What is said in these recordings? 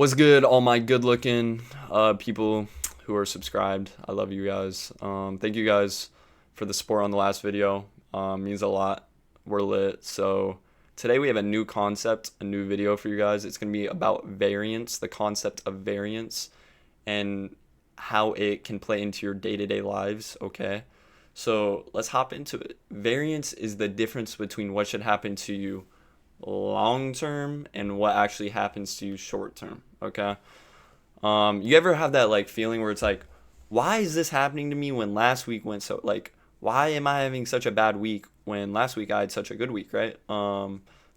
What's good, all my good-looking people who are subscribed? I love you guys. Thank you guys for the support on the last video. Means a lot. We're lit. So today we have a new concept, a new video for you guys. It's gonna be about variance, the concept of variance, and how it can play into your day-to-day lives. Okay, so let's hop into it. Variance is the difference between what should happen to you long term and what actually happens to you short term. Okay. You ever have that like feeling where it's like, why is this happening to me when last week went so like why am I having such a bad week when last week I had such a good week, right?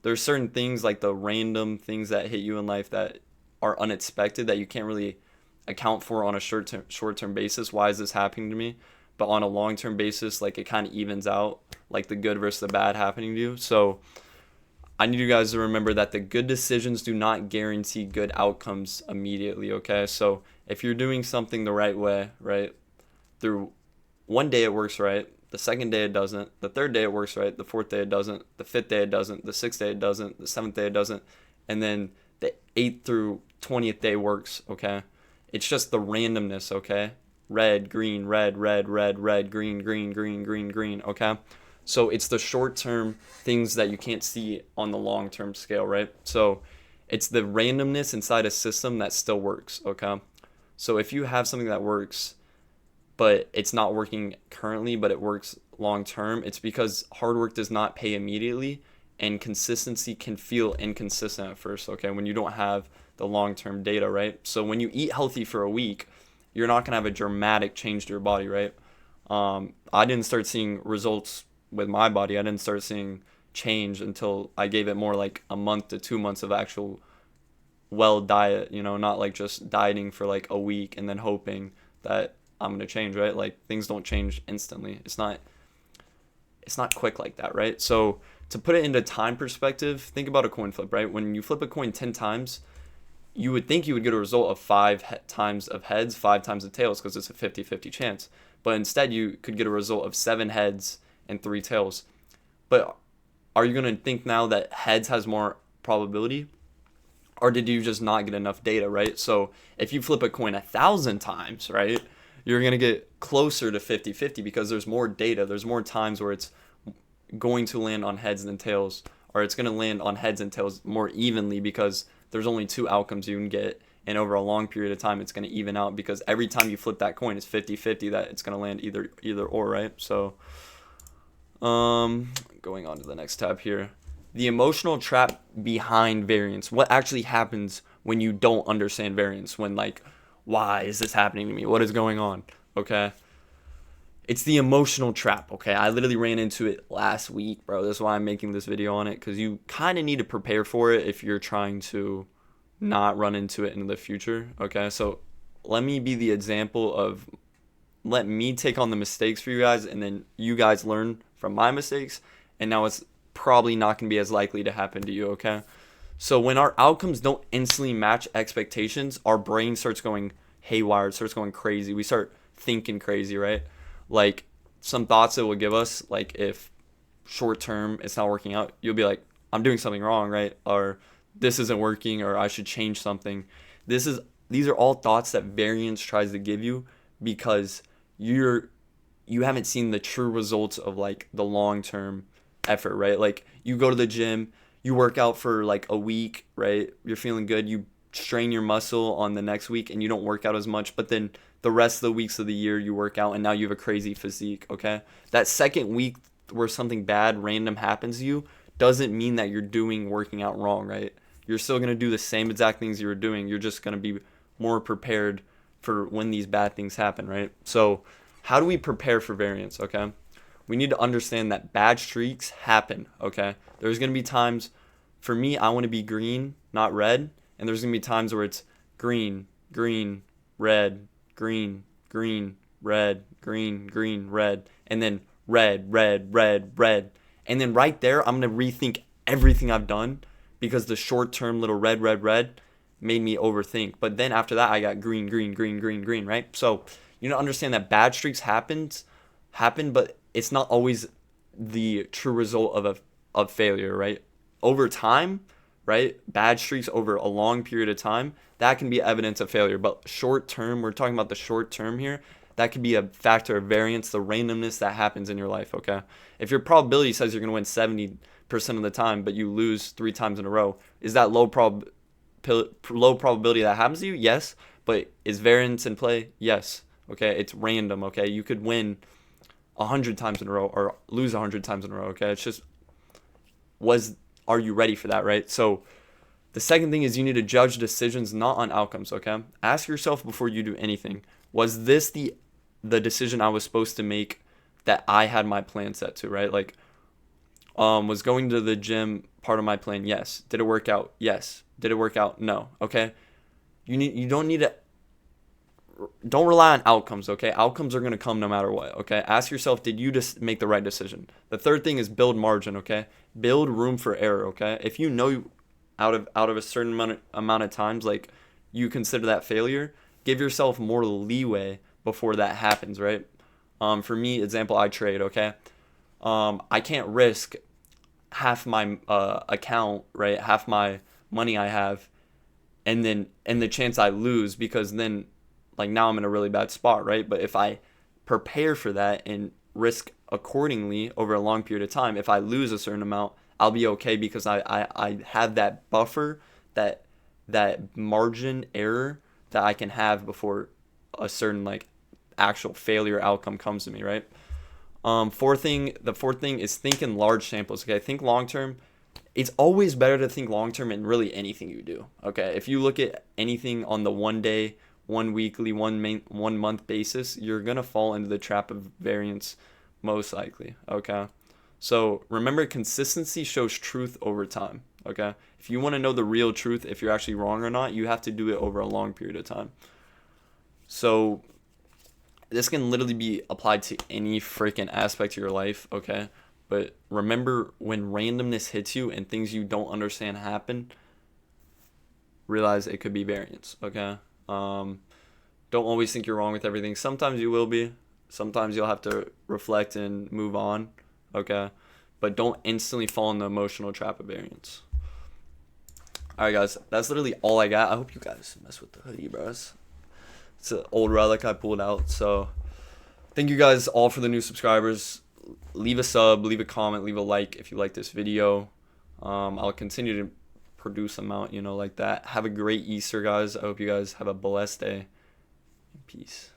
There's certain things like the random things that hit you in life that are unexpected that you can't really account for on a short term basis. Why is this happening to me? But on a long term basis, like it kind of evens out, like the good versus the bad happening to you. So I need you guys to remember that the good decisions do not guarantee good outcomes immediately, okay? So if you're doing something the right way, right, through one day it works right, the second day it doesn't, the third day it works right, the fourth day it doesn't, the fifth day it doesn't, the sixth day it doesn't, the seventh day it doesn't, and then the 8th through 20th day works, okay? It's just the randomness, okay? Red, green, red, red, red, red, green, green, green, green, green, okay? So it's the short term things that you can't see on the long term scale, right? So it's the randomness inside a system that still works, okay? So if you have something that works, but it's not working currently, but it works long term, it's because hard work does not pay immediately and consistency can feel inconsistent at first, okay? When you don't have the long term data, right? So when you eat healthy for a week, you're not gonna have a dramatic change to your body, right? I didn't start seeing results with my body. I didn't start seeing change until I gave it more like a month to 2 months of actual well diet, not like just dieting for like a week and then hoping that I'm going to change, right? Like things don't change instantly. It's not quick like that, right? So to put it into time perspective, think about a coin flip, right? When you flip a coin 10 times, you would think you would get a result of times of heads, 5 times of tails because it's a 50-50 chance. But instead you could get a result of 7 heads and 3 tails. But are you going to think now that heads has more probability? Or did you just not get enough data, right? So if you flip a coin 1,000 times, right, you're going to get closer to 50-50 because there's more data. There's more times where it's going to land on heads than tails, or it's going to land on heads and tails more evenly because there's only 2 outcomes you can get. And over a long period of time, it's going to even out because every time you flip that coin, it's 50-50 that it's going to land either or, right? So going on to the next tab here. The emotional trap behind variance. What actually happens when you don't understand variance? When like, why is this happening to me? What is going on? Okay. It's the emotional trap, okay? I literally ran into it last week, bro. That's why I'm making this video on it, because you kind of need to prepare for it if you're trying to not run into it in the future, okay? So let me be the example of let me take on the mistakes for you guys, and then you guys learn from my mistakes, and now it's probably not going to be as likely to happen to you, okay? So when our outcomes don't instantly match expectations, our brain starts going haywire, it starts going crazy. We start thinking crazy, right? Like some thoughts it will give us, like if short term it's not working out, you'll be like, I'm doing something wrong, right? Or this isn't working, or I should change something. These are all thoughts that variance tries to give you because you haven't seen the true results of like the long term effort, right? Like you go to the gym, you work out for like a week, right? You're feeling good, you strain your muscle on the next week and you don't work out as much, but then the rest of the weeks of the year you work out and now you have a crazy physique, okay? That second week where something bad random happens to you doesn't mean that you're doing working out wrong, right? You're still going to do the same exact things you were doing. You're just going to be more prepared for when these bad things happen, right? So how do we prepare for variance, okay? We need to understand that bad streaks happen, okay? There's going to be times, for me, I want to be green, not red. And there's going to be times where it's green, green, red, green, green, red, green, green, red. And then red, red, red, red. And then right there, I'm going to rethink everything I've done because the short-term little red, red, red made me overthink. But then after that, I got green, green, green, green, green, right? So you know, understand that bad streaks happen, but it's not always the true result of failure, right? Over time, right? Bad streaks over a long period of time, that can be evidence of failure. But short term, we're talking about the short term here. That could be a factor of variance, the randomness that happens in your life, okay? If your probability says you're going to win 70% of the time, but you lose 3 times in a row, is that low probability that happens to you? Yes. But is variance in play? Yes. Okay, it's random, okay? You could win 100 times in a row or lose 100 times in a row, okay? It's just, are you ready for that, right? So the second thing is you need to judge decisions not on outcomes, okay? Ask yourself before you do anything, was this the decision I was supposed to make that I had my plan set to, right? Like, was going to the gym part of my plan? Yes. Did it work out? Yes. Did it work out? No. Okay. You don't rely on outcomes, okay? Outcomes are going to come no matter what, okay? Ask yourself, did you just make the right decision? The third thing is build margin, okay? Build room for error, okay? If you know out of a certain amount of times, like, you consider that failure, give yourself more leeway before that happens, right? For me, example, I trade, okay? I can't risk half my account, right? Half my money I have, and the chance I lose, because then, like, now I'm in a really bad spot, right? But if I prepare for that and risk accordingly over a long period of time, if I lose a certain amount, I'll be okay, because I have that buffer, that margin error that I can have before a certain, like, actual failure outcome comes to me, right? The fourth thing is think in large samples. Okay, think long term. It's always better to think long term in really anything you do. Okay, if you look at anything on the 1 day, 1 weekly, 1 month basis, you're gonna fall into the trap of variance, most likely. Okay, so remember, consistency shows truth over time. Okay, if you want to know the real truth, if you're actually wrong or not, you have to do it over a long period of time. So this can literally be applied to any freaking aspect of your life, okay? But remember, when randomness hits you and things you don't understand happen, realize it could be variance, okay? Don't always think you're wrong with everything. Sometimes you will be. Sometimes you'll have to reflect and move on, okay? But don't instantly fall in the emotional trap of variance. All right, guys, that's literally all I got. I hope you guys mess with the hoodie, bros. It's an old relic I pulled out. So thank you guys all for the new subscribers. Leave a sub, leave a comment, leave a like if you like this video. I'll continue to produce them out, like that. Have a great Easter, guys. I hope you guys have a blessed day. Peace.